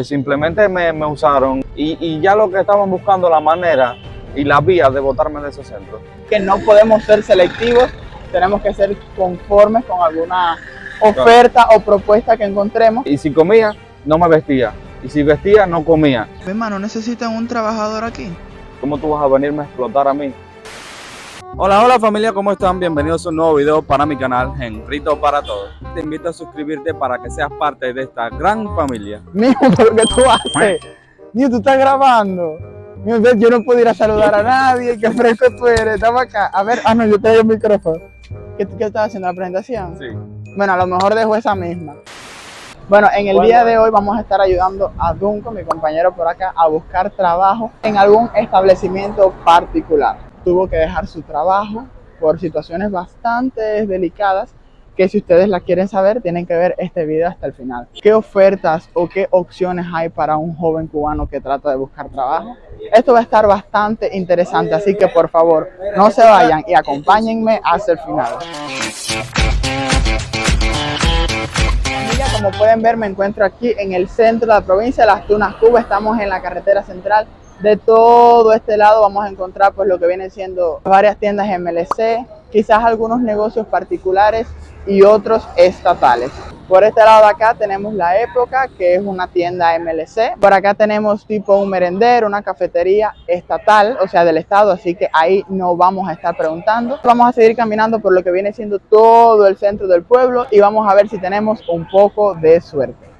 Simplemente me usaron y ya lo que estaban buscando la manera y la vía de botarme de ese centro. Que no podemos ser selectivos, tenemos que ser conformes con alguna oferta o propuesta que encontremos. Y si comía, no me vestía. Y si vestía, no comía. Hermano, ¿necesitan un trabajador aquí? ¿Cómo tú vas a venirme a explotar a mí? Hola familia, ¿cómo están? Bienvenidos a un nuevo video para mi canal, Henrito para Todos. Te invito a suscribirte para que seas parte de esta gran familia. Mijo, ¿pero qué tú haces? Mijo, tú estás grabando. Mijo, yo no puedo ir a saludar a nadie, qué fresco tú eres, estamos acá. A ver, no, yo traigo el micrófono. ¿Qué estás haciendo, la presentación? Sí. Bueno, a lo mejor dejo esa misma. Bueno, en el día de hoy vamos a estar ayudando a Dunco, mi compañero por acá, a buscar trabajo en algún establecimiento particular. Tuvo que dejar su trabajo por situaciones bastante delicadas que si ustedes la quieren saber tienen que ver este video hasta el final. ¿Qué ofertas o qué opciones hay para un joven cubano que trata de buscar trabajo? Esto va a estar bastante interesante, así que por favor no se vayan y acompáñenme hasta el final. Como pueden ver, me encuentro aquí en el centro de la provincia de Las Tunas, Cuba. Estamos en la carretera central. De todo este lado vamos a encontrar pues lo que vienen siendo varias tiendas MLC, quizás algunos negocios particulares y otros estatales. Por este lado de acá tenemos La Época, que es una tienda MLC. Por acá tenemos tipo un merendero, una cafetería estatal, o sea del estado, así que ahí no vamos a estar preguntando. Vamos a seguir caminando por lo que viene siendo todo el centro del pueblo y vamos a ver si tenemos un poco de suerte.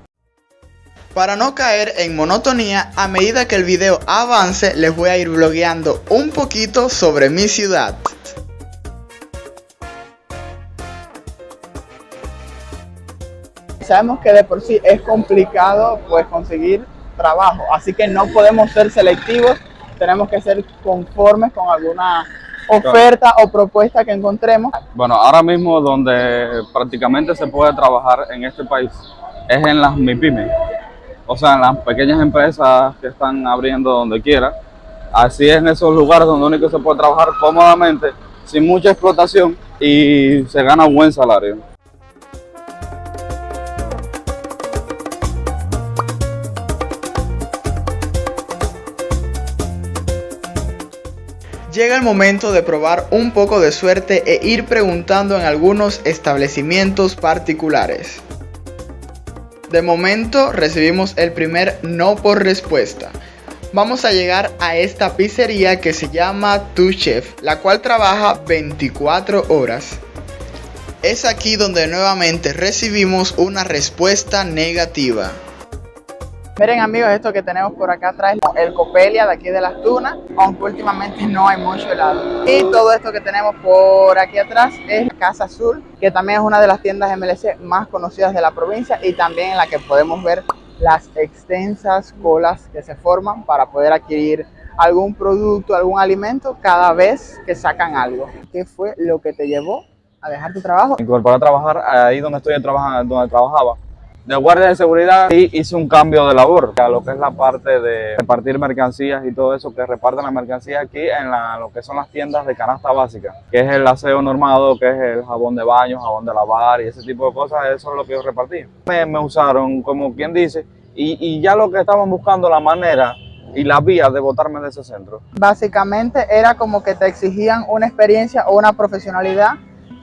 Para no caer en monotonía, a medida que el video avance, les voy a ir blogueando un poquito sobre mi ciudad. Sabemos que de por sí es complicado pues conseguir trabajo, así que no podemos ser selectivos, tenemos que ser conformes con alguna oferta o propuesta que encontremos. Bueno, ahora mismo donde prácticamente se puede trabajar en este país es en las MIPYME, o sea, en las pequeñas empresas que están abriendo donde quiera. Así es en esos lugares donde único se puede trabajar cómodamente, sin mucha explotación y se gana buen salario. Llega el momento de probar un poco de suerte e ir preguntando en algunos establecimientos particulares. De momento recibimos el primer no por respuesta. Vamos a llegar a esta pizzería que se llama Tu Chef, la cual trabaja 24 horas. Es aquí donde nuevamente recibimos una respuesta negativa. Miren amigos, esto que tenemos por acá atrás es el Copelia de aquí de Las Tunas, aunque últimamente no hay mucho helado. Y todo esto que tenemos por aquí atrás es Casa Azul, que también es una de las tiendas MLC más conocidas de la provincia y también en la que podemos ver las extensas colas que se forman para poder adquirir algún producto, algún alimento cada vez que sacan algo. ¿Qué fue lo que te llevó a dejar tu trabajo? Me incorporé a trabajar ahí donde estoy trabajando, donde trabajaba. De guardia de seguridad y hice un cambio de labor a lo que es la parte de repartir mercancías y todo eso, que reparten las mercancías aquí en lo que son las tiendas de canasta básica, que es el aseo normado, que es el jabón de baño, jabón de lavar y ese tipo de cosas. Eso es lo que yo repartí. Me usaron, como quien dice, y ya lo que estaban buscando la manera y la vía de botarme de ese centro. Básicamente era como que te exigían una experiencia o una profesionalidad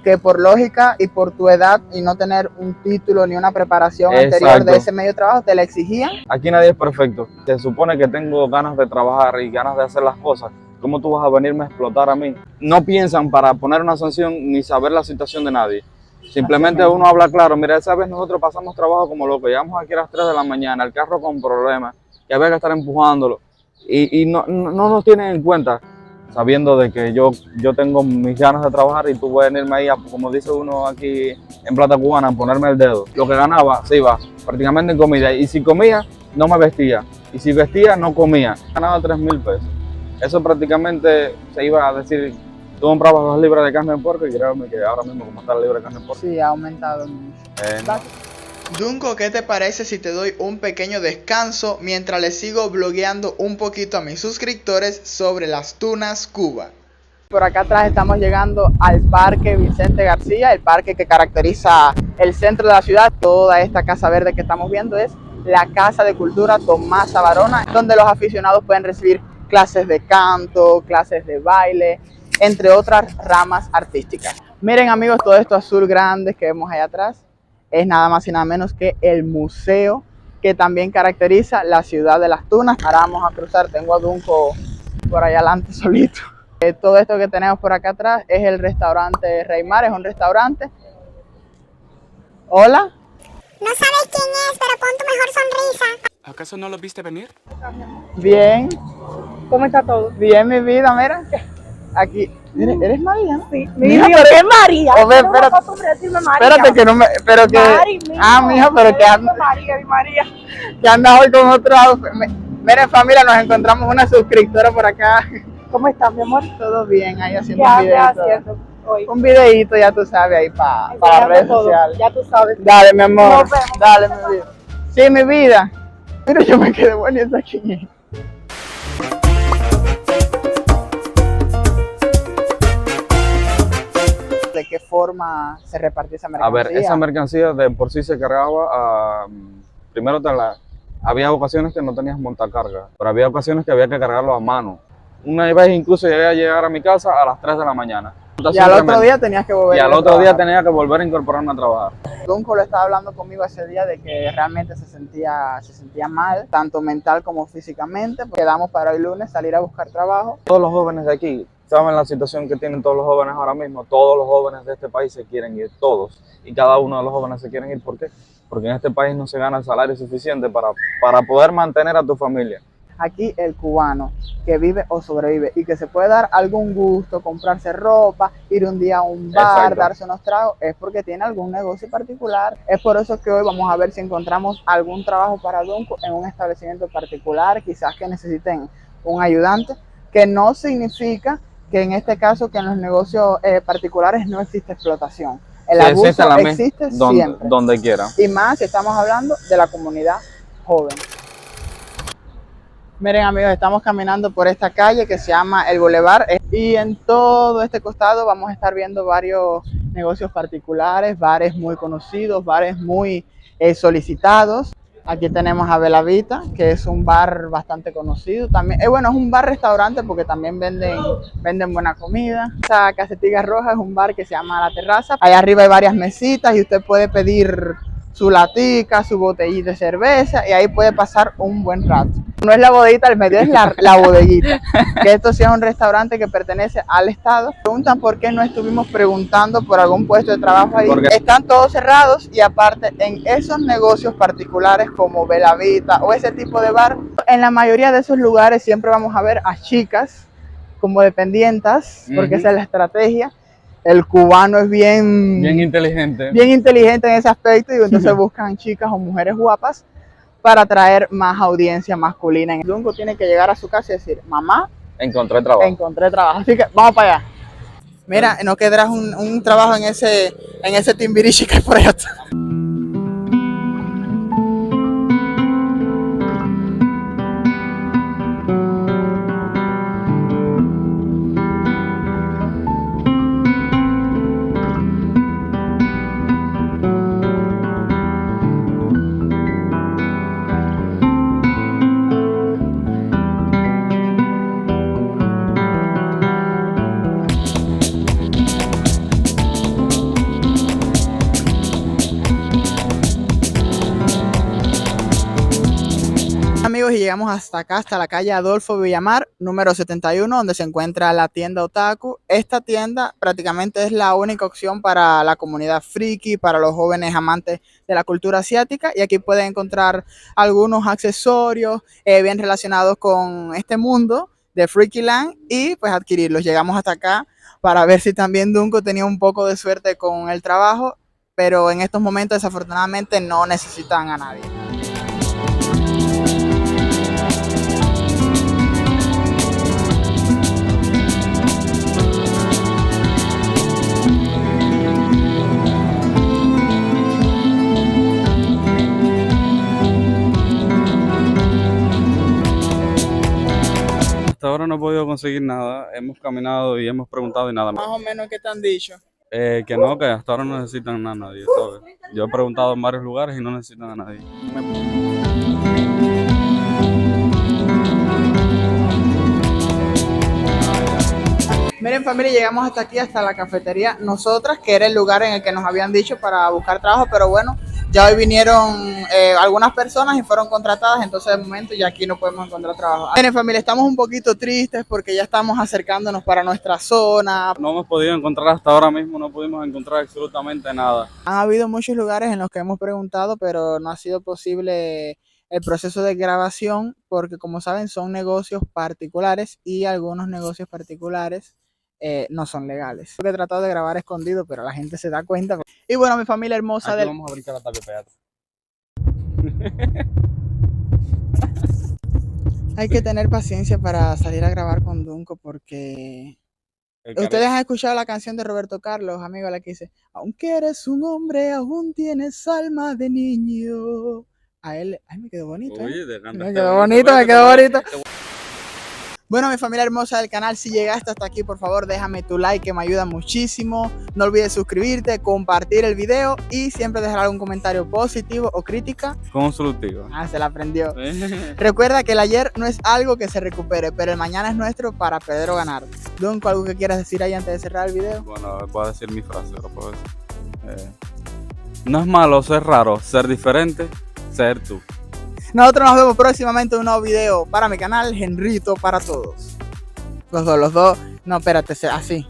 que por lógica y por tu edad y no tener un título ni una preparación anterior de ese medio de trabajo te la exigían. Aquí nadie es perfecto. Se supone que tengo ganas de trabajar y ganas de hacer las cosas. ¿Cómo tú vas a venirme a explotar a mí? No piensan para poner una sanción ni saber la situación de nadie. Simplemente uno habla claro. Mira, esa vez nosotros pasamos trabajo como loco. Llegamos aquí a las 3 de la mañana, el carro con problemas, y había que estar empujándolo. Y no nos tienen en cuenta, sabiendo de que yo tengo mis ganas de trabajar y tú voy a venirme ahí, como dice uno aquí en plata cubana, a ponerme el dedo. Lo que ganaba se iba prácticamente en comida, y si comía no me vestía, y si vestía no comía. Ganaba 3.000 pesos. Eso prácticamente se iba a decir, tú comprabas 2 libras de carne de puerco y créeme que ahora mismo como está la libra de carne de puerco. Sí, ha aumentado mucho. Dunco, ¿qué te parece si te doy un pequeño descanso mientras les sigo blogueando un poquito a mis suscriptores sobre Las Tunas, Cuba? Por acá atrás estamos llegando al Parque Vicente García, el parque que caracteriza el centro de la ciudad. Toda esta casa verde que estamos viendo es la Casa de Cultura Tomás Savarona, donde los aficionados pueden recibir clases de canto, clases de baile, entre otras ramas artísticas. Miren amigos, todo esto azul grande que vemos ahí atrás es nada más y nada menos que el museo que también caracteriza la ciudad de Las Tunas. Ahora vamos a cruzar, tengo a Dunco por allá adelante solito. Todo esto que tenemos por acá atrás es el restaurante Reymar, es un restaurante. Hola. No sabes quién es, pero pon tu mejor sonrisa. ¿Acaso no lo viste venir? Bien. ¿Cómo está todo? Bien, mi vida, mira. Aquí. ¿Eres María? Sí. Mira, ¿por qué María? O ve, No me espérate. acostumbro a decirme María. Espérate que no me. Pero que. Mari, mijo. Mija, pero que andas, María, mi María. que andas hoy con otro outfit. Miren, familia, nos encontramos una suscriptora por acá. ¿Cómo estás, mi amor? Todo bien, ahí haciendo ¿Qué un andas videito. haciendo hoy? Un videito, ya tú sabes, ahí para las redes todo. sociales. Ya tú sabes. Dale, mi amor. Nos vemos. Dale, mi vida. Sí, mi vida. Mira, yo me quedé bonita aquí. ¿De qué forma se repartía esa A mercancía? ver, esa mercancía de por sí se cargaba primero había ocasiones que no tenías montacarga, pero había ocasiones que había que cargarlo a mano. Una vez incluso llegué a llegar a mi casa a las 3 de la mañana. Y al otro día tenías que volver. Y al otro día tenía que volver a incorporarme a trabajar. Dunco lo estaba hablando conmigo ese día de que realmente se sentía mal, tanto mental como físicamente. Quedamos para el lunes salir a buscar trabajo. Todos los jóvenes de aquí, saben la situación que tienen todos los jóvenes ahora mismo. Todos los jóvenes de este país se quieren ir, todos. Y cada uno de los jóvenes se quieren ir. ¿Por qué? Porque en este país no se gana el salario suficiente para poder mantener a tu familia. Aquí el cubano que vive o sobrevive y que se puede dar algún gusto, comprarse ropa, ir un día a un bar, Exacto. darse unos tragos, es porque tiene algún negocio particular. Es por eso que hoy vamos a ver si encontramos algún trabajo para Dunco en un establecimiento particular, quizás que necesiten un ayudante, que no significa que en este caso que en los negocios particulares no existe explotación. El Sí, abuso existe existe siempre. donde quiera. Y más si estamos hablando de la comunidad joven. Miren amigos, estamos caminando por esta calle que se llama El Boulevard y en todo este costado vamos a estar viendo varios negocios particulares, bares muy conocidos, bares muy solicitados. Aquí tenemos a Belavita, que es un bar bastante conocido. También, bueno, es un bar-restaurante porque también venden buena comida. Esta Casetica Roja es un bar que se llama La Terraza. Allá arriba hay varias mesitas y usted puede pedir su latica, su botellita de cerveza y ahí puede pasar un buen rato. No es la bodeguita del medio, es la bodeguita. Que esto sí es un restaurante que pertenece al Estado. Preguntan por qué no estuvimos preguntando por algún puesto de trabajo ahí. Porque están todos cerrados y aparte en esos negocios particulares como Belavita o ese tipo de bar, en la mayoría de esos lugares siempre vamos a ver a chicas como dependientas, porque esa es la estrategia. El cubano es bien inteligente. bien inteligente en ese aspecto y entonces buscan chicas o mujeres guapas para atraer más audiencia masculina. Dunco tiene que llegar a su casa y decir, mamá, Encontré trabajo. encontré trabajo. Así que vamos para allá. Mira, no quedarás un trabajo en ese timbiriche que hay por allá atrás. Amigos, y llegamos hasta acá, hasta la calle Adolfo Villamar, número 71, donde se encuentra la tienda Otaku. Esta tienda prácticamente es la única opción para la comunidad friki, para los jóvenes amantes de la cultura asiática, y aquí pueden encontrar algunos accesorios bien relacionados con este mundo de Freakyland y pues adquirirlos. Llegamos hasta acá para ver si también Dunco tenía un poco de suerte con el trabajo, pero en estos momentos desafortunadamente no necesitan a nadie. Hasta ahora no he podido conseguir nada. Hemos caminado y hemos preguntado y nada más. Más o menos, ¿qué te han dicho? Que no, que hasta ahora no necesitan a nadie, ¿sabes? Yo he preguntado en varios lugares y no necesitan a nadie. Miren familia, llegamos hasta aquí, hasta la cafetería Nosotras, que era el lugar en el que nos habían dicho para buscar trabajo, pero bueno, ya hoy vinieron algunas personas y fueron contratadas, entonces de momento ya aquí no podemos encontrar trabajo. Miren familia, estamos un poquito tristes porque ya estamos acercándonos para nuestra zona. No hemos podido encontrar hasta ahora mismo, no pudimos encontrar absolutamente nada. Han habido muchos lugares en los que hemos preguntado, pero no ha sido posible el proceso de grabación porque, como saben, son negocios particulares y algunos negocios particulares no son legales. He tratado de grabar escondido, pero la gente se da cuenta. Y bueno, mi familia hermosa Aquí vamos a brincar la tapia pegada. Hay que tener paciencia para salir a grabar con Dunco porque... Ustedes han escuchado la canción de Roberto Carlos, amigo, la que dice: aunque eres un hombre, aún tienes alma de niño. A él, ay, me quedó bonito. Oye, Me quedó bonito, me quedó bonito. Bueno, mi familia hermosa del canal, si llegaste hasta aquí, por favor, déjame tu like que me ayuda muchísimo. No olvides suscribirte, compartir el video y siempre dejar algún comentario positivo o crítica. Constructivo. Ah, se la aprendió. Recuerda que el ayer no es algo que se recupere, pero el mañana es nuestro para perder o ganar. Dunco, ¿algo que quieras decir ahí antes de cerrar el video? Bueno, voy a decir mi frase, lo puedo decir. No es malo ser raro, ser diferente, ser tú. Nosotros nos vemos próximamente en un nuevo video para mi canal, Henrito para todos. Los dos. No, espérate, así.